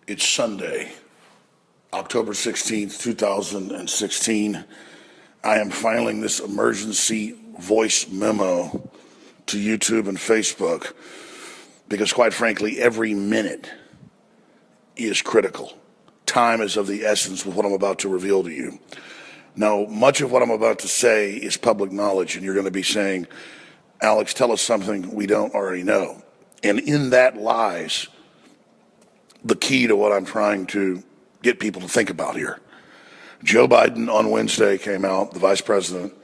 It's Sunday, October 16th, 2016. I am filing this emergency voice memo to YouTube and Facebook because, quite frankly, every minute is critical. Time is of the essence with what I'm about to reveal to you. Now, much of what I'm about to say is public knowledge, and you're going to be saying, Alex, tell us something we don't already know. And in that lies the key to what I'm trying to get people to think about here. Joe Biden on Wednesday came out, the vice president,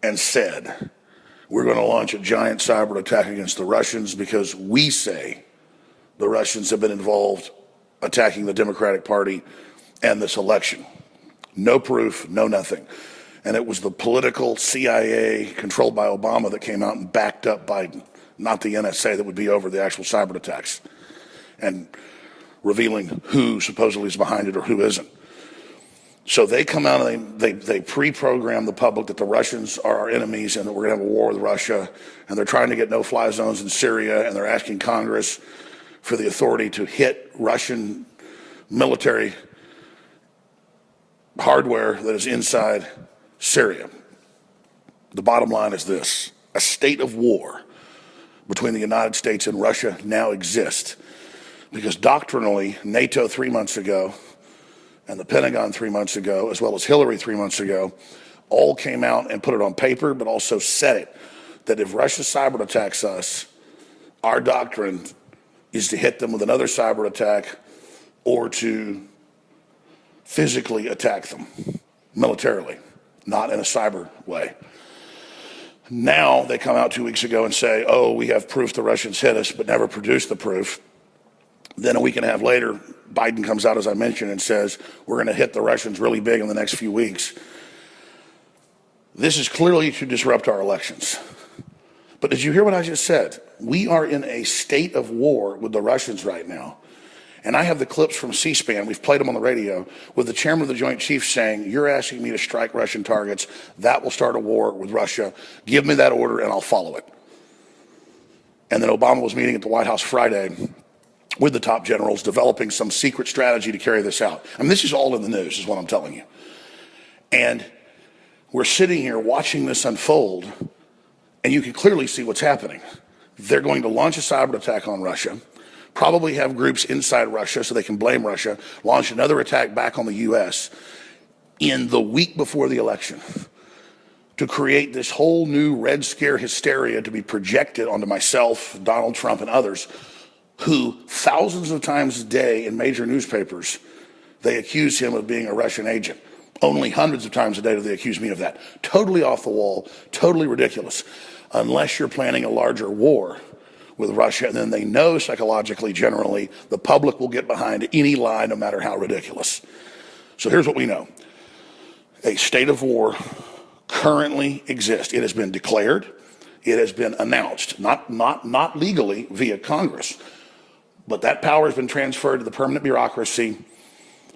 and said, we're going to launch a giant cyber attack against the Russians because we say the Russians have been involved attacking the Democratic Party and this election. No proof, no nothing. And it was the political CIA controlled by Obama that came out and backed up Biden, not the NSA that would be over the actual cyber attacks and revealing who supposedly is behind it or who isn't. So they come out and they pre-program the public that the Russians are our enemies and that we're going to have a war with Russia, and they're trying to get no-fly zones in Syria, and they're asking Congress for the authority to hit Russian military hardware that is inside Syria. The bottom line is this: a state of war between the United States and Russia now exists because doctrinally NATO 3 months ago and the Pentagon 3 months ago, as well as Hillary 3 months ago, all came out and put it on paper, but also said it, that if Russia cyber attacks us, our doctrine is to hit them with another cyber attack or to physically attack them militarily, not in a cyber way. Now they come out 2 weeks ago and say, oh, we have proof the Russians hit us, but never produced the proof. Then a week and a half later, Biden comes out, as I mentioned, and says, we're going to hit the Russians really big in the next few weeks. This is clearly to disrupt our elections. But did you hear what I just said? We are in a state of war with the Russians right now. And I have the clips from C-SPAN, we've played them on the radio, with the chairman of the Joint Chiefs saying, you're asking me to strike Russian targets, that will start a war with Russia. Give me that order and I'll follow it. And then Obama was meeting at the White House Friday with the top generals, developing some secret strategy to carry this out. I mean, this is all in the news, is what I'm telling you. And we're sitting here watching this unfold, and you can clearly see what's happening. They're going to launch a cyber attack on Russia, probably have groups inside Russia so they can blame Russia, launch another attack back on the U.S. in the week before the election to create this whole new Red Scare hysteria to be projected onto myself, Donald Trump, and others who thousands of times a day in major newspapers, they accuse him of being a Russian agent. Only hundreds of times a day do they accuse me of that. Totally off the wall, totally ridiculous. Unless you're planning a larger war with Russia, and then they know psychologically, generally, the public will get behind any lie, no matter how ridiculous. So here's what we know. A state of war currently exists. It has been declared. It has been announced, not legally via Congress. But that power has been transferred to the permanent bureaucracy,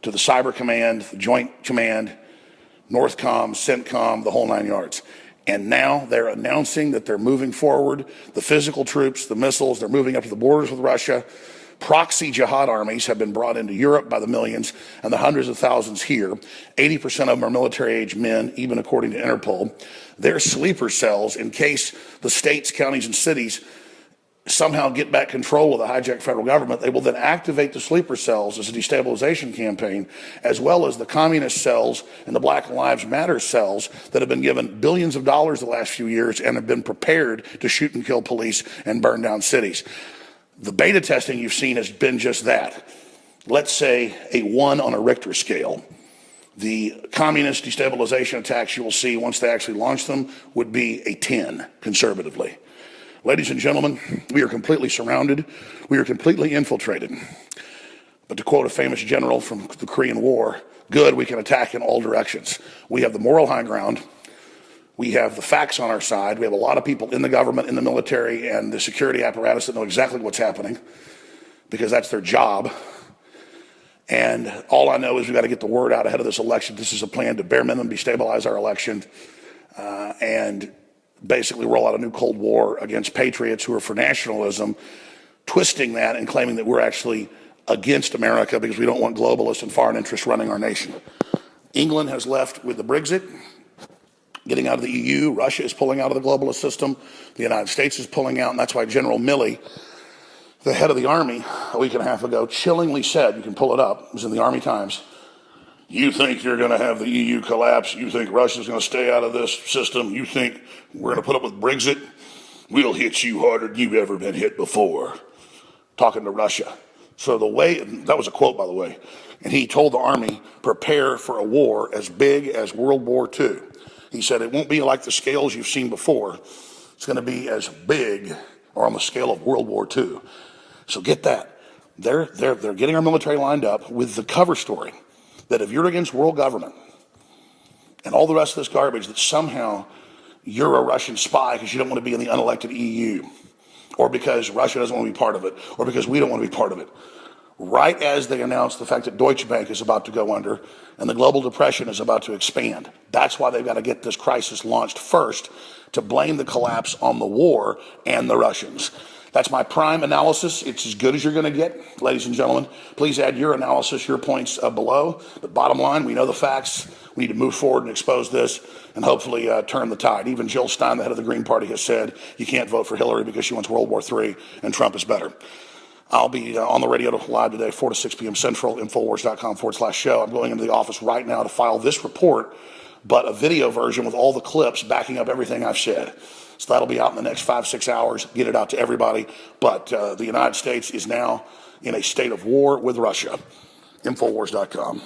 to the Cyber Command, the Joint Command, Northcom, CENTCOM, the whole nine yards. And now they're announcing that they're moving forward. The physical troops, the missiles, they're moving up to the borders with Russia. Proxy jihad armies have been brought into Europe by the millions and the hundreds of thousands here. 80% of them are military-age men, even according to Interpol. They're sleeper cells in case the states, counties, and cities somehow get back control of the hijacked federal government. They will then activate the sleeper cells as a destabilization campaign, as well as the communist cells and the Black Lives Matter cells that have been given billions of dollars the last few years and have been prepared to shoot and kill police and burn down cities. The beta testing you've seen has been just that. Let's say a 1 on a Richter scale. The communist destabilization attacks you will see once they actually launch them would be a 10, conservatively. Ladies and gentlemen, we are completely surrounded. We are completely infiltrated. But to quote a famous general from the Korean War, good, we can attack in all directions. We have the moral high ground. We have the facts on our side. We have a lot of people in the government, in the military, and the security apparatus that know exactly what's happening because that's their job. And all I know is we've got to get the word out ahead of this election. This is a plan to bare minimum destabilize our election and basically roll out a new Cold War against patriots who are for nationalism twisting that and claiming that we're actually against America because we don't want globalists and foreign interests running our nation. England has left with the Brexit, getting out of the EU. Russia is pulling out of the globalist system. The United States is pulling out, and that's why General Milley, the head of the Army, a week and a half ago, chillingly said, you can pull it up, it was in the Army Times, you think you're going to have the EU collapse? You think Russia's going to stay out of this system? You think we're going to put up with Brexit? We'll hit you harder than you've ever been hit before. Talking to Russia. So the way, that was a quote, by the way, and he told the Army, prepare for a war as big as World War II. He said it won't be like the scales you've seen before. It's going to be as big or on the scale of World War II. So get that. They're getting our military lined up with the cover story that if you're against world government and all the rest of this garbage, that somehow you're a Russian spy because you don't want to be in the unelected EU, or because Russia doesn't want to be part of it, or because we don't want to be part of it. Right as they announced the fact that Deutsche Bank is about to go under and the global depression is about to expand. That's why they've got to get this crisis launched first, to blame the collapse on the war and the Russians. That's my prime analysis. It's as good as you're going to get, ladies and gentlemen. Please add your analysis, your points below. But bottom line, we know the facts. We need to move forward and expose this and hopefully turn the tide. Even Jill Stein, the head of the Green Party, has said you can't vote for Hillary because she wants World War III and Trump is better. I'll be on the radio live today, 4 to 6 p.m. Central, Infowars.com/show. I'm going into the office right now to file this report, but a video version with all the clips backing up everything I've said. So that'll be out in the next 5-6 hours, get it out to everybody. But the United States is now in a state of war with Russia. Infowars.com.